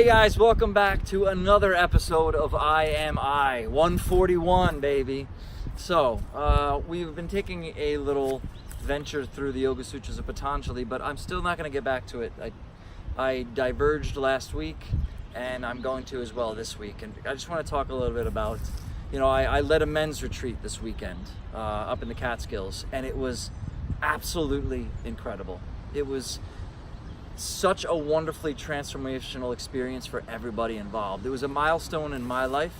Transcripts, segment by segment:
guys, welcome back to another episode of I Am I, 141, baby. So, we've been taking a little venture through the Yoga Sutras of Patanjali, but I'm still not going to get back to it. I diverged last week, and I'm going to as well this week. And I just want to talk a little bit about, I led a men's retreat this weekend up in the Catskills, and it was absolutely incredible. It was such a wonderfully transformational experience for everybody involved. It was a milestone in my life.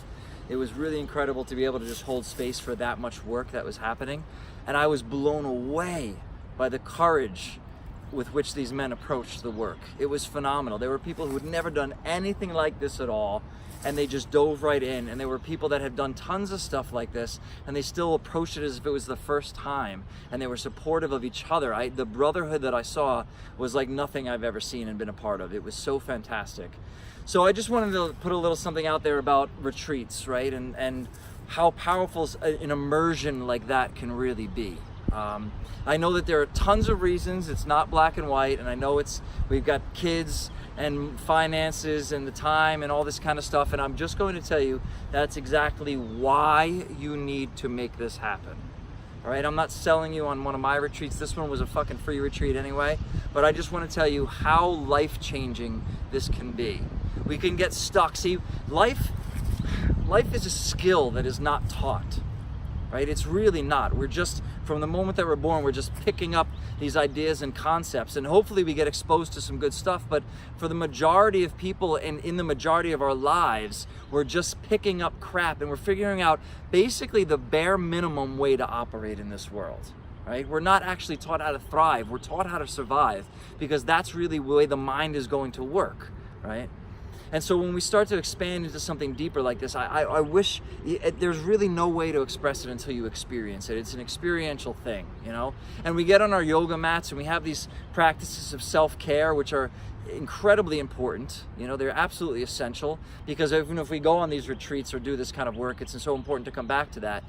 It was really incredible to be able to just hold space for that much work that was happening. And I was blown away by the courage with which these men approached the work. It was phenomenal. There were people who had never done anything like this at all, and they just dove right in. And there were people that had done tons of stuff like this, and they still approached it as if it was the first time. And they were supportive of each other. The brotherhood that I saw was like nothing I've ever seen and been a part of. It was so fantastic. So I just wanted to put a little something out there about retreats, right? And how powerful an immersion like that can really be. I know that there are tons of reasons. It's not black and white, and I know we've got kids and finances and the time and all this kind of stuff, and I'm just going to tell you that's exactly why you need to make this happen. All right, I'm not selling you on one of my retreats. This one was a fucking free retreat anyway, but I just want to tell you how life-changing this can be. We can get stuck. See, life is a skill that is not taught, right? It's really not. We're just, from the moment that we're born, we're just picking up these ideas and concepts, and hopefully we get exposed to some good stuff, but for the majority of people and in the majority of our lives, we're just picking up crap, and we're figuring out basically the bare minimum way to operate in this world, right? We're not actually taught how to thrive. We're taught how to survive, because that's really the way the mind is going to work, right? And so when we start to expand into something deeper like this, I wish there's really no way to express it until you experience it. It's an experiential thing, And we get on our yoga mats and we have these practices of self-care, which are incredibly important. They're absolutely essential, because even if we go on these retreats or do this kind of work, it's so important to come back to that.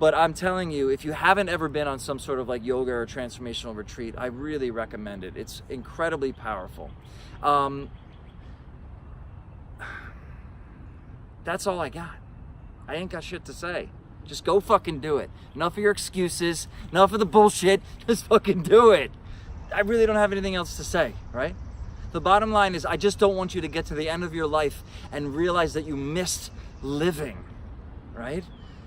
But I'm telling you, if you haven't ever been on some sort of like yoga or transformational retreat, I really recommend it. It's incredibly powerful. That's all I got. I ain't got shit to say. Just go fucking do it. Enough of your excuses, enough of the bullshit, just fucking do it. I really don't have anything else to say, right? The bottom line is, I just don't want you to get to the end of your life and realize that you missed living, right?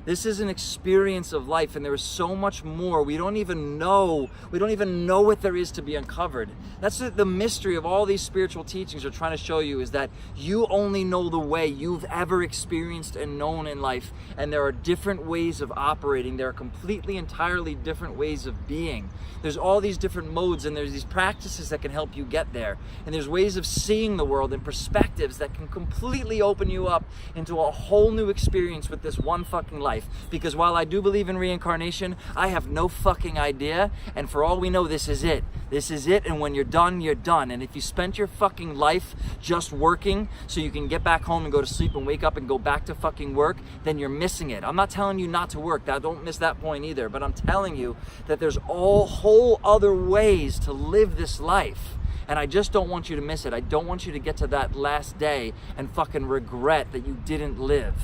This is an experience of life, and there is so much more. We don't even know what there is to be uncovered. That's the mystery of all these spiritual teachings are trying to show you, is that you only know the way you've ever experienced and known in life, and there are different ways of operating. There are completely, entirely different ways of being. There's all these different modes, and there's these practices that can help you get there. And there's ways of seeing the world and perspectives that can completely open you up into a whole new experience with this one fucking life. Because while I do believe in reincarnation, I have no fucking idea, and for all we know, this is it. This is it, and when you're done, you're done. And if you spent your fucking life just working so you can get back home and go to sleep and wake up and go back to fucking work, then you're missing it. I'm not telling you not to work. Don't miss that point either, but I'm telling you that there's whole other ways to live this life. And I just don't want you to miss it. I don't want you to get to that last day and fucking regret that you didn't live.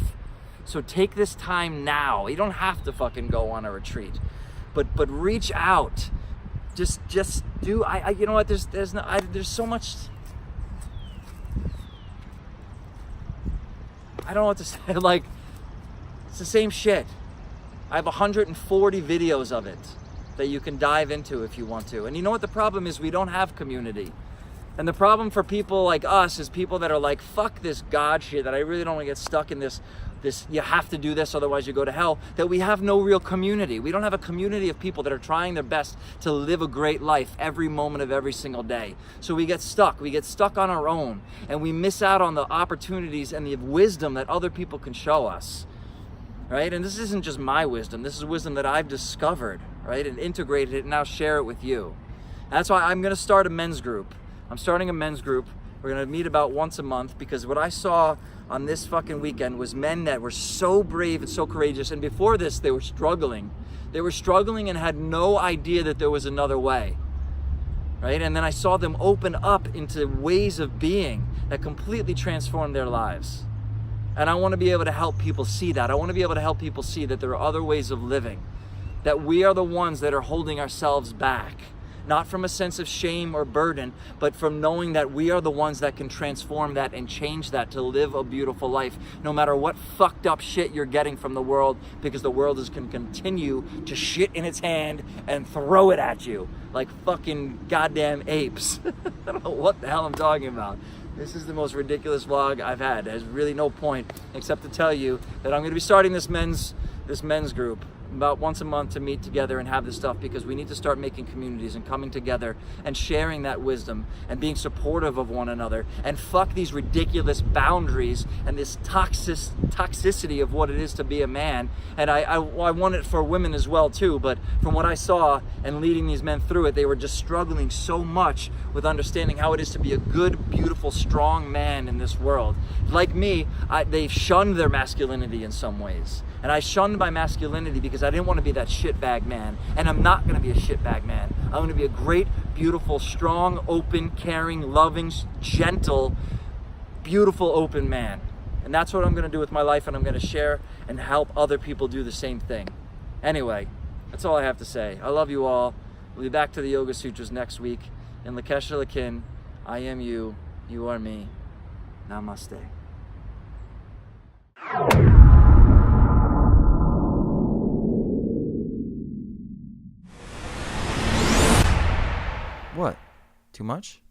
So take this time now. You don't have to fucking go on a retreat, but reach out. Just do. You know what? There's so much. I don't know what to say. Like, it's the same shit. I have 140 videos of it that you can dive into if you want to. And you know what the problem is? We don't have community. And the problem for people like us is people that are like, fuck this God shit, that I really don't want to get stuck in this, you have to do this, otherwise you go to hell, that we have no real community. We don't have a community of people that are trying their best to live a great life every moment of every single day. So we get stuck. We get stuck on our own, and we miss out on the opportunities and the wisdom that other people can show us, right? And this isn't just my wisdom. This is wisdom that I've discovered, right, and integrated it and now share it with you. That's why I'm going to start a men's group. I'm starting a men's group. We're going to meet about once a month, because what I saw on this fucking weekend was men that were so brave and so courageous. And before this, they were struggling. They were struggling and had no idea that there was another way. right? And then I saw them open up into ways of being that completely transformed their lives. And I want to be able to help people see that. I want to be able to help people see that there are other ways of living, that we are the ones that are holding ourselves back, not from a sense of shame or burden, but from knowing that we are the ones that can transform that and change that to live a beautiful life, no matter what fucked up shit you're getting from the world, because the world is going to continue to shit in its hand and throw it at you like fucking goddamn apes. I don't know what the hell I'm talking about. This is the most ridiculous vlog I've had. There's really no point except to tell you that I'm going to be starting this men's group about once a month to meet together and have this stuff, because we need to start making communities and coming together and sharing that wisdom and being supportive of one another, and fuck these ridiculous boundaries and this toxicity of what it is to be a man. And I want it for women as well too, but from what I saw and leading these men through it, they were just struggling so much with understanding how it is to be a good, beautiful, strong man in this world. Like me, they've shunned their masculinity in some ways. And I shunned my masculinity because I didn't want to be that shitbag man. And I'm not going to be a shitbag man. I'm going to be a great, beautiful, strong, open, caring, loving, gentle, beautiful, open man. And that's what I'm going to do with my life, and I'm going to share and help other people do the same thing. Anyway, that's all I have to say. I love you all. We'll be back to the Yoga Sutras next week. In Lakesha Lakin, I am you, you are me. Namaste. What? Too much?